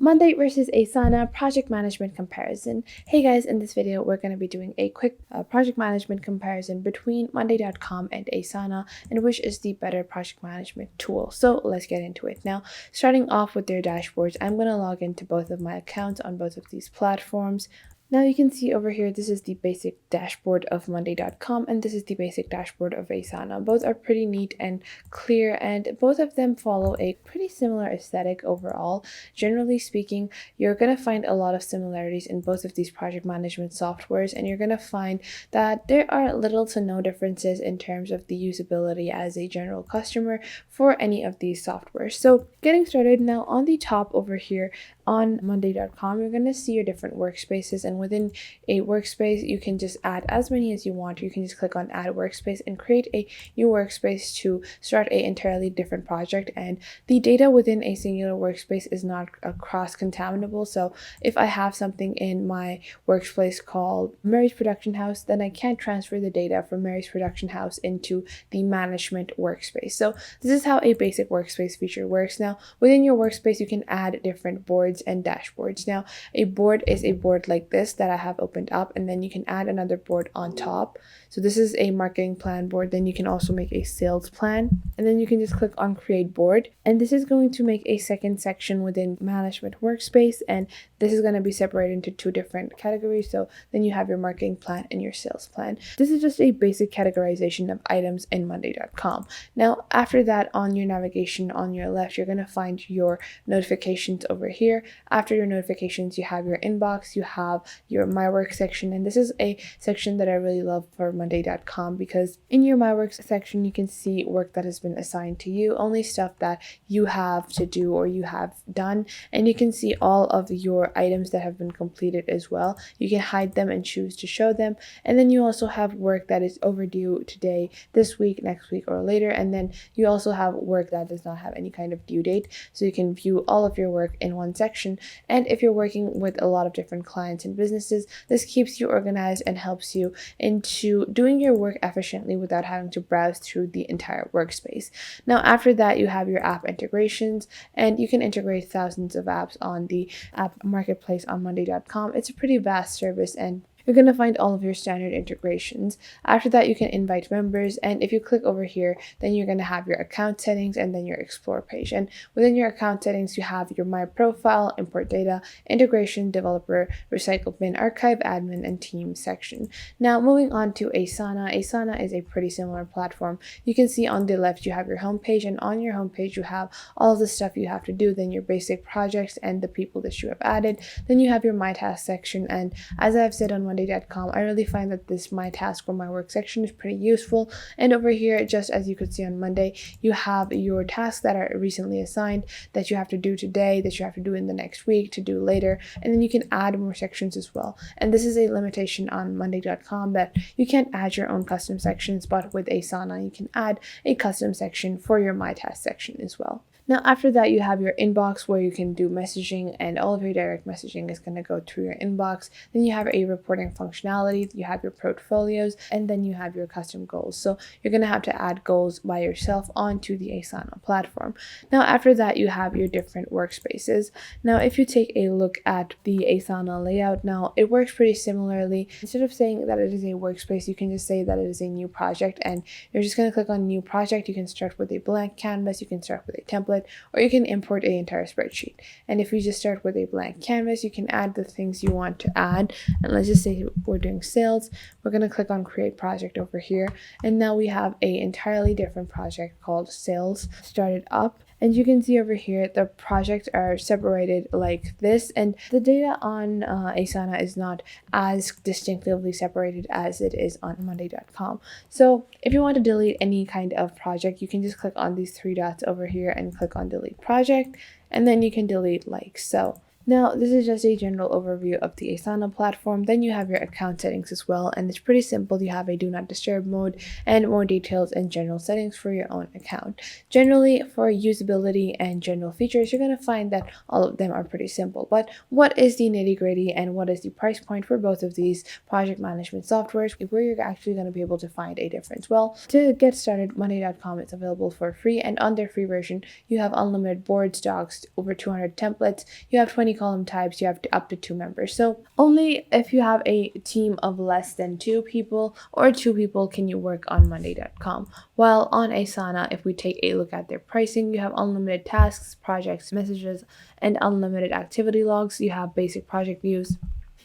Monday versus Asana project management comparison. Hey guys, in this video, we're going to be doing a quick project management comparison between Monday.com and Asana and which is the better project management tool. So let's get into it. Now, starting off with their dashboards, I'm going to log into both of my accounts on both of these platforms. Now you can see over here, this is the basic dashboard of Monday.com and this is the basic dashboard of Asana. Both are pretty neat and clear and both of them follow a pretty similar aesthetic overall. Generally speaking, you're going to find a lot of similarities in both of these project management softwares, and you're going to find that there are little to no differences in terms of the usability as a general customer for any of these softwares. So getting started now, on the top over here on Monday.com, you're going to see your different workspaces, and within a workspace, you can just add as many as you want. You can just click on add workspace and create a new workspace to start an entirely different project. And the data within a singular workspace is not cross-contaminable. So if I have something in my workspace called Mary's Production House, then I can't transfer the data from Mary's Production House into the management workspace. So this is how a basic workspace feature works. Now, within your workspace, you can add different boards and dashboards. Now, a board is a board like this that I have opened up, and then you can add another board on top. So this is a marketing plan board. Then you can also make a sales plan, and then you can just click on create board, and this is going to make a second section within management workspace, and this is going to be separated into two different categories. So then you have your marketing plan and your sales plan. This is just a basic categorization of items in Monday.com. Now, after that, on your navigation on your left, you're going to find your notifications over here. After your notifications, you have your inbox, you have your My Work section, and this is a section that I really love for Monday.com because in your My Work section, you can see work that has been assigned to you, only stuff that you have to do or you have done, and you can see all of your items that have been completed as well. You can hide them and choose to show them, and then you also have work that is overdue today, this week, next week, or later, and then you also have work that does not have any kind of due date, so you can view all of your work in one section. And if you're working with a lot of different clients and businesses, this keeps you organized and helps you into doing your work efficiently without having to browse through the entire workspace. Now, after that, you have your app integrations, and you can integrate thousands of apps on the app marketplace on Monday.com. It's a pretty vast service, and you're going to find all of your standard integrations. After that, you can invite members, and if you click over here, then you're going to have your account settings and then your explore page. And within your account settings, you have your My Profile, import data, integration, developer, recycle bin, archive, admin, and team section. Now, moving on to Asana. Asana is a pretty similar platform. You can see on the left, you have your homepage, and on your homepage, you have all of the stuff you have to do, then your basic projects and the people that you have added. Then you have your My Task section, and as I've said on Monday.com, I really find that this My Task or My Work section is pretty useful. And over here, just as you could see on Monday, you have your tasks that are recently assigned that you have to do today, that you have to do in the next week, to do later, and then you can add more sections as well. And this is a limitation on Monday.com that you can't add your own custom sections, but with Asana, you can add a custom section for your My Task section as well. Now, after that, you have your inbox where you can do messaging, and all of your direct messaging is going to go through your inbox. Then you have a reporting functionality, you have your portfolios, and then you have your custom goals. So you're going to have to add goals by yourself onto the Asana platform. Now, after that, you have your different workspaces. Now, if you take a look at the Asana layout, now it works pretty similarly. Instead of saying that it is a workspace, you can just say that it is a new project, and you're just going to click on new project. You can start with a blank canvas, you can start with a template, or you can import an entire spreadsheet. And if you just start with a blank canvas, you can add the things you want to add. And let's just say we're doing sales. We're going to click on create project over here. And now we have an entirely different project called sales started up. And you can see over here, the projects are separated like this, and the data on Asana is not as distinctively separated as it is on Monday.com. So if you want to delete any kind of project, you can just click on these three dots over here and click on delete project, and then you can delete like so. Now, this is just a general overview of the Asana platform. Then you have your account settings as well, and it's pretty simple. You have a do not disturb mode and more details and general settings for your own account. Generally, for usability and general features, you're going to find that all of them are pretty simple. But what is the nitty-gritty and what is the price point for both of these project management softwares where you're actually going to be able to find a difference? Well, to get started, Monday.com is available for free, and on their free version, you have unlimited boards, docs, over 200 templates, you have 20 column types, you have up to 2 members. So only if you have a team of less than 2 people or 2 people can you work on Monday.com. While on Asana, if we take a look at their pricing, you have unlimited tasks, projects, messages, and unlimited activity logs. You have basic project views.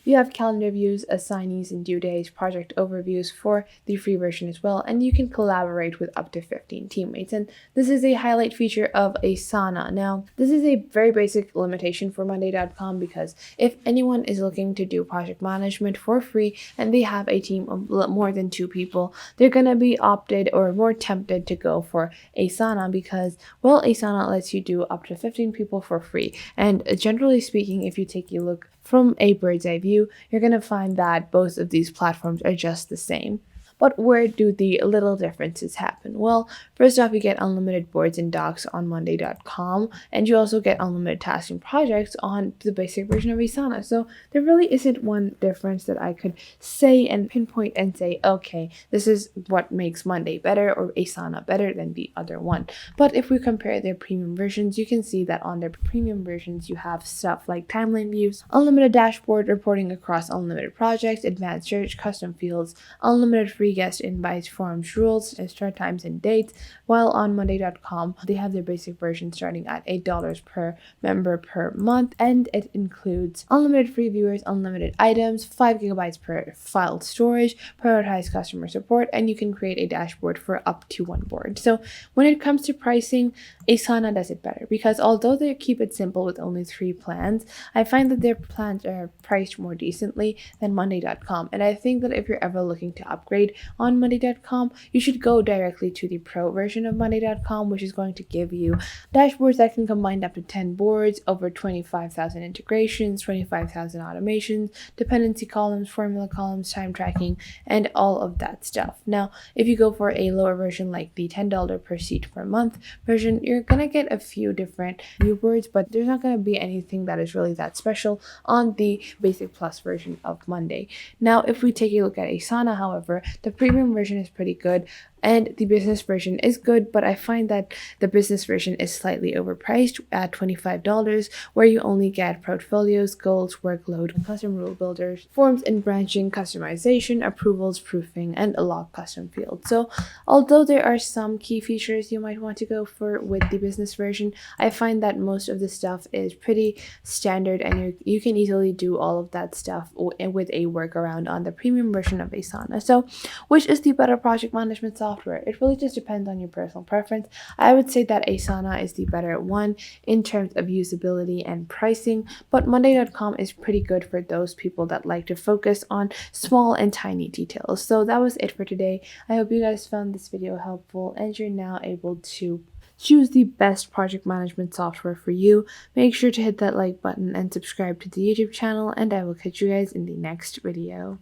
You have calendar views, assignees and due dates, project overviews for the free version as well, and you can collaborate with up to 15 teammates. And this is a highlight feature of Asana. Now, this is a very basic limitation for Monday.com because if anyone is looking to do project management for free and they have a team of more than 2 people, they're going to be opted or more tempted to go for Asana because, well, Asana lets you do up to 15 people for free. And generally speaking, if you take a look from a bird's eye view, you're going to find that both of these platforms are just the same. But where do the little differences happen? Well, first off, you get unlimited boards and docs on Monday.com, and you also get unlimited tasks and projects on the basic version of Asana. So there really isn't one difference that I could say and pinpoint and say, okay, this is what makes Monday better or Asana better than the other one. But if we compare their premium versions, you can see that on their premium versions, you have stuff like timeline views, unlimited dashboard reporting across unlimited projects, advanced search, custom fields, unlimited free guest invites, forums, rules, start times, and dates. While on Monday.com, they have their basic version starting at $8 per member per month, and it includes unlimited free viewers, unlimited items, 5 gigabytes per file storage, prioritized customer support, and you can create a dashboard for up to 1 board. So when it comes to pricing, Asana does it better because although they keep it simple with only 3 plans, I find that their plans are priced more decently than Monday.com. And I think that if you're ever looking to upgrade on Monday.com, you should go directly to the pro version of Monday.com, which is going to give you dashboards that can combine up to 10 boards, over 25,000 integrations, 25,000 automations, dependency columns, formula columns, time tracking, and all of that stuff. Now, if you go for a lower version like the $10 per seat per month version, you're gonna get a few different view boards, but there's not gonna be anything that is really that special on the basic plus version of Monday. Now, if we take a look at Asana, however, the premium version is pretty good and the business version is good, but I find that the business version is slightly overpriced at $25, where you only get portfolios, goals, workload, custom rule builders, forms and branching, customization, approvals, proofing, and a log custom field. So although there are some key features you might want to go for with the business version, I find that most of the stuff is pretty standard and you can easily do all of that stuff with a workaround on the premium version of Asana. So which is the better project management software? It really just depends on your personal preference. I would say that Asana is the better one in terms of usability and pricing, but Monday.com is pretty good for those people that like to focus on small and tiny details. So that was it for today. I hope you guys found this video helpful and you're now able to choose the best project management software for you. Make sure to hit that like button and subscribe to the YouTube channel, and I will catch you guys in the next video.